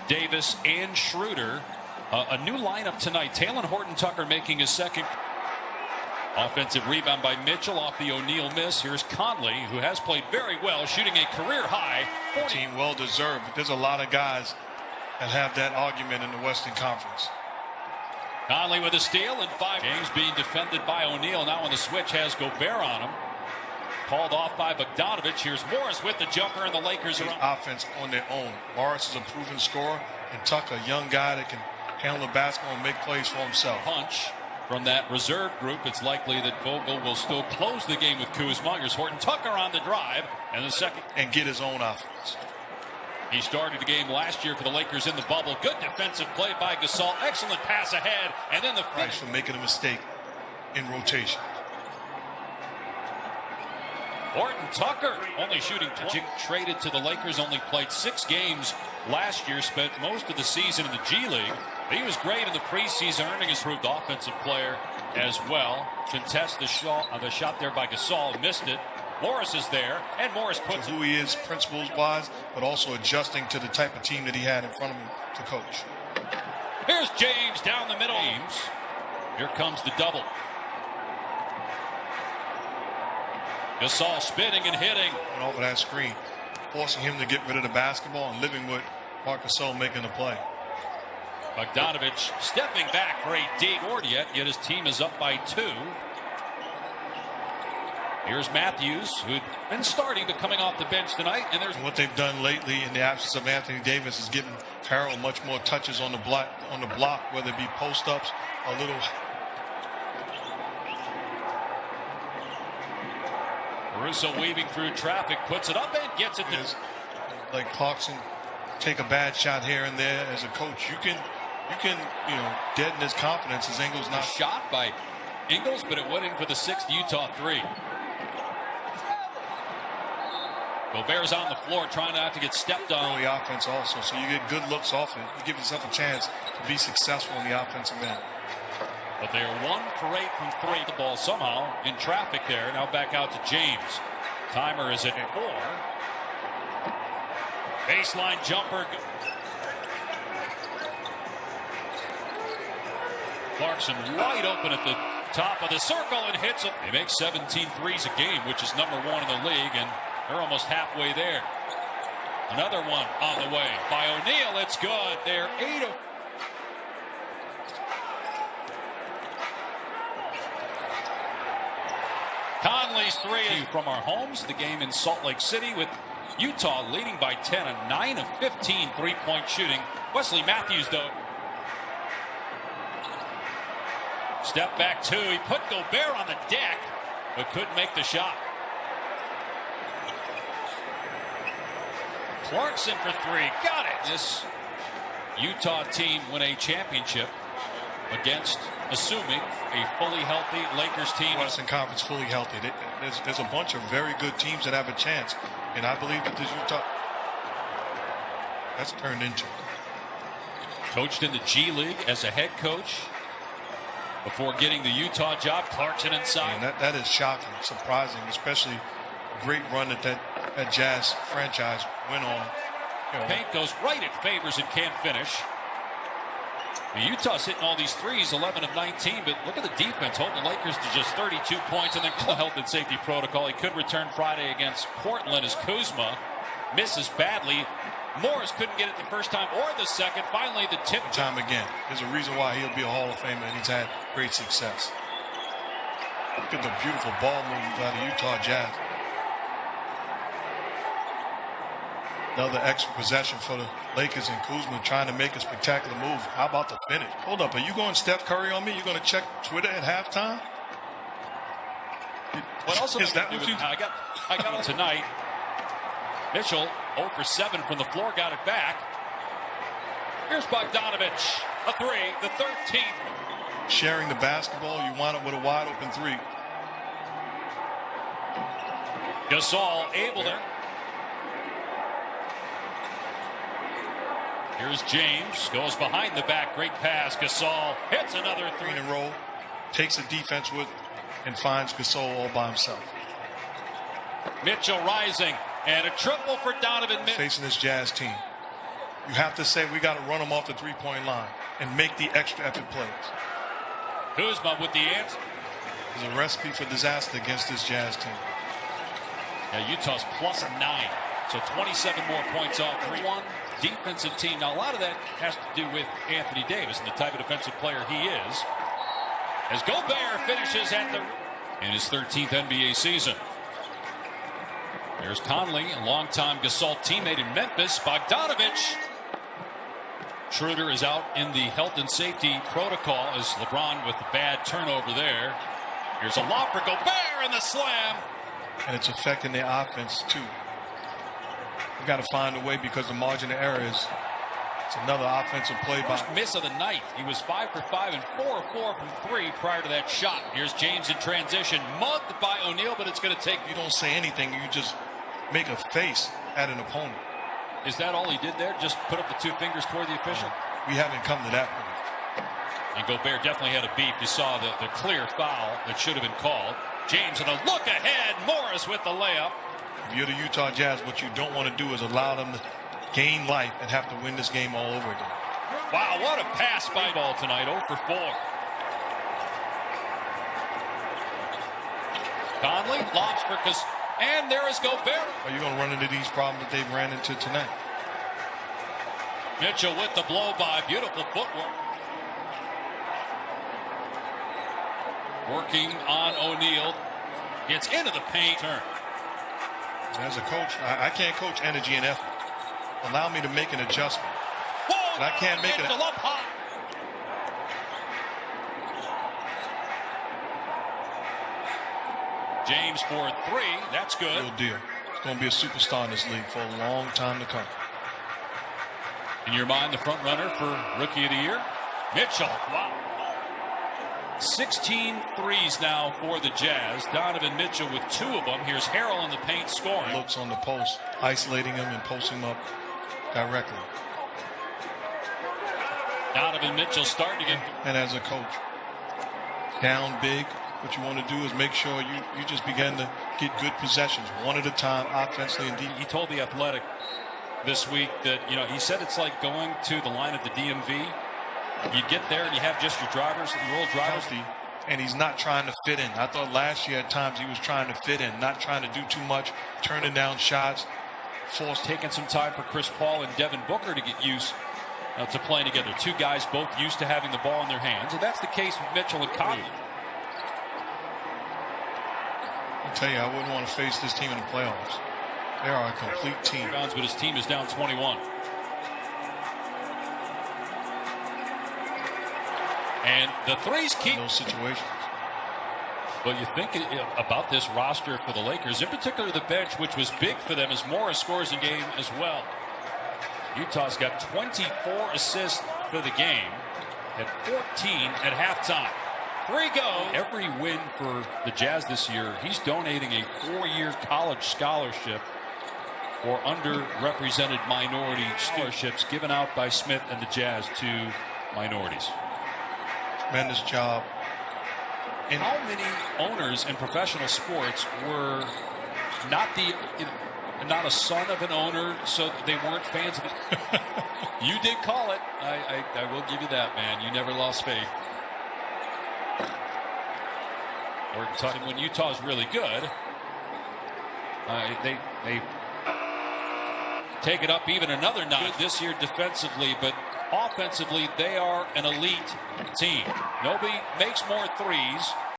Davis and Schroeder. A new lineup tonight. Talen Horton-Tucker making his second. Offensive rebound by Mitchell off the O'Neal miss. Here's Conley, who has played very well, shooting a career high. Team well deserved. But there's a lot of guys that have that argument in the Western Conference. Conley with a steal and 5. James being defended by O'Neal. Now on the switch has Gobert on him. Called off by Bogdanovich. Here's Morris with the jumper, and the Lakers are on offense on their own. Morris is a proven scorer, and Tucker, a young guy that can handle the basketball and make plays for himself. Punch from that reserve group. It's likely that Vogel will still close the game with Kuzma. Here's Horton-Tucker on the drive, and the second. And get his own offense. He started the game last year for the Lakers in the bubble. Good defensive play by Gasol. Excellent pass ahead, and then the finish. For making a mistake in rotation. Horton-Tucker only shooting 20. Traded to the Lakers, only played 6 games last year, spent most of the season in the G League. He was great in the preseason, earning his improved offensive player as well. Contest the shot there by Gasol, missed it. Morris is there, and Morris puts who he is principles-wise, but also adjusting to the type of team that he had in front of him to coach. Here's James down the middle. James. Here comes the double. Gasol spinning and hitting. And over that screen, forcing him to get rid of the basketball and living with Marc Gasol making the play. Bogdanovich stepping back for a deep board yet his team is up by 2. Here's Matthews, who'd been starting but coming off the bench tonight. And there's what they've done lately in the absence of Anthony Davis is giving Harrell much more touches on the block, whether it be post-ups or little. Caruso weaving through traffic, puts it up and gets it. Like Clarkson, take a bad shot here and there. As a coach, you can deaden his confidence as Ingles not shot by Ingles, but it went in for the 6th Utah 3. Gobert's on the floor trying not to get stepped on. Early offense also, so you get good looks off it. You give yourself a chance to be successful in the offensive end. But they are 1 for 8 from 3. The ball somehow in traffic there. Now back out to James. Timer is at 4. Baseline jumper. Clarkson wide open at the top of the circle and hits it. They make 17 threes a game, which is number 1 in the league, and they're almost halfway there. Another one on the way by O'Neal. It's good. They're 8 of. Conley's 3 from our homes. The game in Salt Lake City with Utah leading by 10, a 9 of 15 3-point shooting. Wesley Matthews, though. Step back 2. He put Gobert on the deck, but couldn't make the shot. Clarkson for 3. Got it. This Utah team win a championship against, assuming, a fully healthy Lakers team. Western Conference fully healthy. There's a bunch of very good teams that have a chance, and I believe that this Utah that's turned into. Coached in the G League as a head coach before getting the Utah job. Clarkson inside. And that is shocking, surprising, especially a great run that Jazz franchise went on. Paint goes right at Favors and can't finish. Utah's hitting all these threes, 11 of 19, but look at the defense, holding the Lakers to just 32 points, and then the health and safety protocol. He could return Friday against Portland as Kuzma misses badly. Morris couldn't get it the first time or the second. Finally, the tip. Time again. There's a reason why he'll be a Hall of Famer, and he's had great success. Look at the beautiful ball movement by the Utah Jazz. Another extra possession for the Lakers, and Kuzma trying to make a spectacular move. How about the finish? Hold up, are you going Steph Curry on me? You're going to check Twitter at halftime? What else is that? What you I got it tonight. Mitchell 0 for 7 from the floor, got it back. Here's Bogdanovich, a 3, the 13th. Sharing the basketball, you wind up with a wide open 3. Gasol able there. Here's James, goes behind the back, great pass. Gasol hits another 3 in a row, takes the defense with, and finds Gasol all by himself. Mitchell rising, and a triple for Donovan Mitchell. Facing this Jazz team. You have to say we got to run them off the three-point line and make the extra effort plays. Kuzma with the answer. There's a recipe for disaster against this Jazz team. Now Utah's +9, so 27 more points off 3-1 defensive team. Now a lot of that has to do with Anthony Davis and the type of defensive player he is. As Gobert finishes at in his 13th NBA season. There's Conley, a longtime Gasol teammate in Memphis. Bogdanovich. Schroeder is out in the health and safety protocol as LeBron with a bad turnover there. Here's a lob for Gobert and the slam. And it's affecting their offense too. We got to find a way because the margin of error is. It's another offensive play by. First miss of the night. He was 5 for 5 and 4 of 4 from 3 prior to that shot. Here's James in transition, mugged by O'Neal, but it's going to take. You don't say anything. You just make a face at an opponent. Is that all he did there? Just put up the 2 fingers toward the official? We haven't come to that point. And Gobert definitely had a beef. You saw the clear foul that should have been called. James and a look ahead. Morris with the layup. If you're the Utah Jazz, what you don't want to do is allow them to gain life and have to win this game all over again. Wow, what a pass by ball tonight. 0 for 4. Conley lobs for and there is Gobert. Are you going to run into these problems that they've ran into tonight? Mitchell with the blow by. Beautiful footwork. Working on O'Neal. Gets into the paint. Turn. As a coach, I can't coach energy and effort. Allow me to make an adjustment. Whoa, but I can't make it. Up high. James for 3. That's good. Real deal. He's going to be a superstar in this league for a long time to come. In your mind, the front runner for Rookie of the Year? Mitchell. Wow. 16 threes now for the Jazz. Donovan Mitchell with 2 of them. Here's Harrell in the paint scoring. Looks on the post, isolating him and posting him up directly. Donovan Mitchell starting it. And as a coach, down big, what you want to do is make sure you just begin to get good possessions, one at a time, offensively and defensively. He told The Athletic this week that, he said it's like going to the line at the DMV. You get there and you have just your drivers, your old drivers. Healthy, and he's not trying to fit in. I thought last year at times he was trying to fit in, not trying to do too much, turning down shots. Taking some time for Chris Paul and Devin Booker to get used to playing together. 2 guys both used to having the ball in their hands, and that's the case with Mitchell and Conley. I'll tell you, I wouldn't want to face this team in the playoffs. They are a complete team. But his team is down 21. And the threes keep those situations. But you think about this roster for the Lakers, in particular the bench, which was big for them as Morris scores a game as well. Utah's got 24 assists for the game at 14 at halftime. 3 go. Every win for the Jazz this year, he's donating a 4-year college scholarship for underrepresented minority scholarships given out by Smith and the Jazz to minorities. Tremendous job. And how many owners in professional sports were not a son of an owner, so they weren't fans of it? You did call it. I will give you that, man. You never lost faith. We're talking when Utah's really good. They take it up even another notch this year defensively, but offensively they are an elite team. Nobody makes more threes.